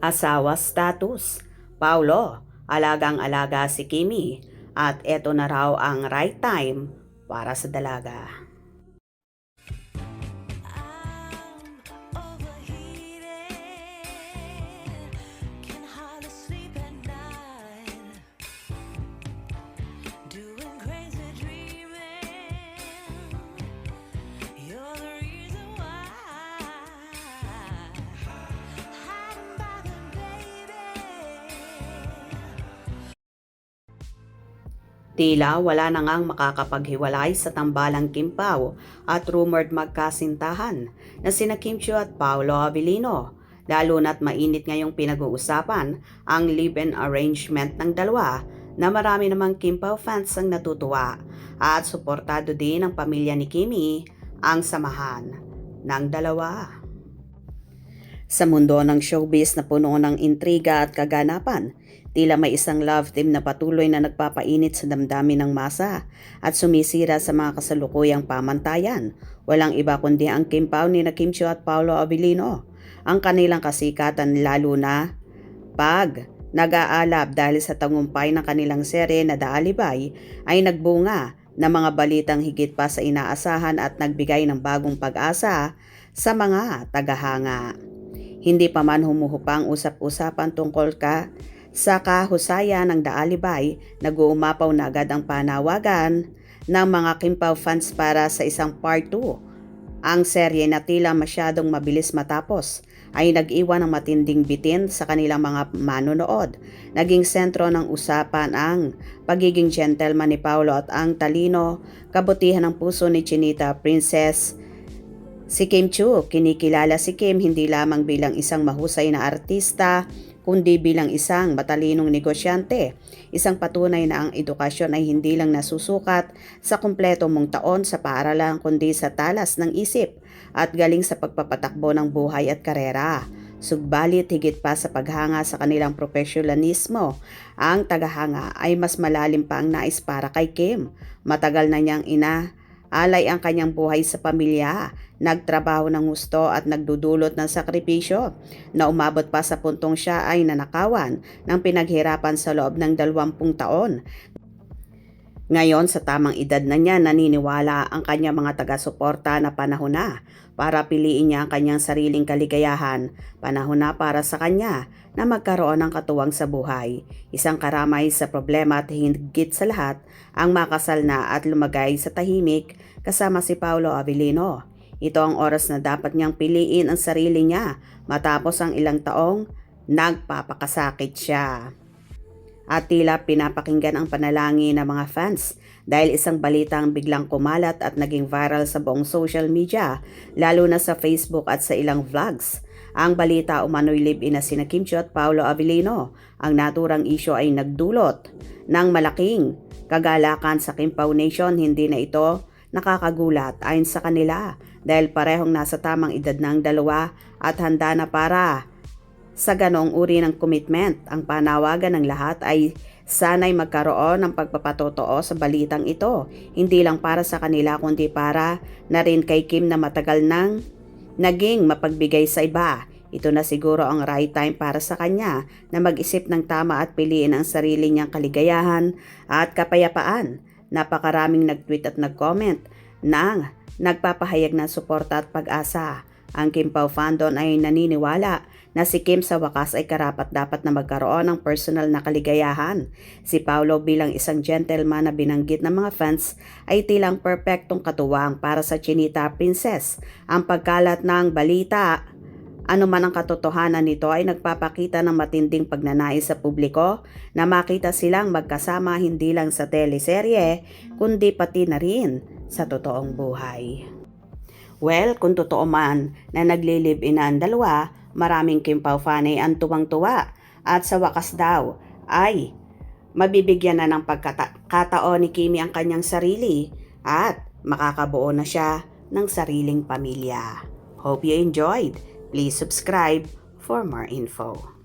Asawa status. Paulo, alagang-alaga si Kimi at eto na raw ang right time para sa dalaga. Tila wala na ngang makakapaghiwalay sa tambalang Kim Pao at rumored magkasintahan na sina Kim Chiu at Paolo Avellino. Lalo na't mainit ngayong pinag-uusapan ang live-in arrangement ng dalawa na marami namang Kim Pao fans ang natutuwa at suportado din ng pamilya ni Kimi ang samahan ng dalawa. Sa mundo ng showbiz na puno ng intriga at kaganapan, tila may isang love team na patuloy na nagpapainit sa damdamin ng masa at sumisira sa mga kasalukuyang pamantayan. Walang iba kundi ang Kim Pao ni Kim Chiu at Paolo Avellino. Ang kanilang kasikatan lalo na pag nag-aalab dahil sa tagumpay ng kanilang serye na The Alibay ay nagbunga ng mga balitang higit pa sa inaasahan at nagbigay ng bagong pag-asa sa mga tagahanga. Hindi pa man humuhupang usap-usapan tungkol sa kahusayan ng The Alibay, nag-uumapaw na agad ang panawagan ng mga Kim Pao fans para sa isang part 2. Ang serye na tila masyadong mabilis matapos ay nag-iwan ng matinding bitin sa kanilang mga manonood. Naging sentro ng usapan ang pagiging gentleman ni Paolo at ang talino, kabutihan ng puso ni Chinita Princess si Kim Chiu. Kinikilala si Kim hindi lamang bilang isang mahusay na artista, kundi bilang isang matalinong negosyante. Isang patunay na ang edukasyon ay hindi lang nasusukat sa kumpleto mong taon sa paaralan kundi sa talas ng isip at galing sa pagpapatakbo ng buhay at karera. Subalit higit pa sa paghanga sa kanilang profesyonismo, ang tagahanga ay mas malalim pa ang nais para kay Kim. Matagal na niyang alay ang kanyang buhay sa pamilya, nagtrabaho ng gusto at nagdudulot ng sakripisyo na umabot pa sa puntong siya ay nanakawan ng pinaghirapan sa loob ng 20 taon. Ngayon sa tamang edad na niya, naniniwala ang kanyang mga taga-suporta na panahon na para piliin niya ang kanyang sariling kaligayahan, panahon na para sa kanya na magkaroon ng katuwang sa buhay. Isang karamay sa problema at higit sa lahat ang makasal na at lumagay sa tahimik kasama si Paolo Avellino. Ito ang oras na dapat niyang piliin ang sarili niya matapos ang ilang taong nagpapakasakit siya. At tila pinapakinggan ang panalangin ng mga fans dahil isang balitang biglang kumalat at naging viral sa buong social media, lalo na sa Facebook at sa ilang vlogs. Ang balita umano'y live-in na sina Kim Chiu at Paolo Avellino. Ang naturang isyo ay nagdulot ng malaking kagalakan sa Kim Pao Nation. Hindi na ito nakakagulat ayon sa kanila dahil parehong nasa tamang edad na ang dalawa at handa na para sa ganong uri ng commitment. Ang panawagan ng lahat ay sana'y magkaroon ng pagpapatotoo sa balitang ito, hindi lang para sa kanila kundi para na rin kay Kim na matagal nang naging mapagbigay sa iba. Ito na siguro ang right time para sa kanya na mag-isip ng tama at piliin ang sarili niyang kaligayahan at kapayapaan. Napakaraming nag-tweet at nag-comment na nagpapahayag ng suporta at pag-asa. Ang Kim Pao fandom ay naniniwala na si Kim sa wakas ay karapat-dapat na magkaroon ng personal na kaligayahan. Si Paolo bilang isang gentleman na binanggit ng mga fans ay tilang perpektong katuwang para sa Chinita Princess. Ang pagkalat ng balita, ano man ang katotohanan nito, ay nagpapakita ng matinding pagnanais sa publiko na makita silang magkasama hindi lang sa teleserye kundi pati na rin sa totoong buhay. Well, kung totoo man na nagli-live-in ang dalawa, maraming Kim Pao fan ay ang tuwang-tuwa at sa wakas daw ay mabibigyan na ng pagkataon ni Kimi ang kanyang sarili at makakabuo na siya ng sariling pamilya. Hope you enjoyed. Please subscribe for more info.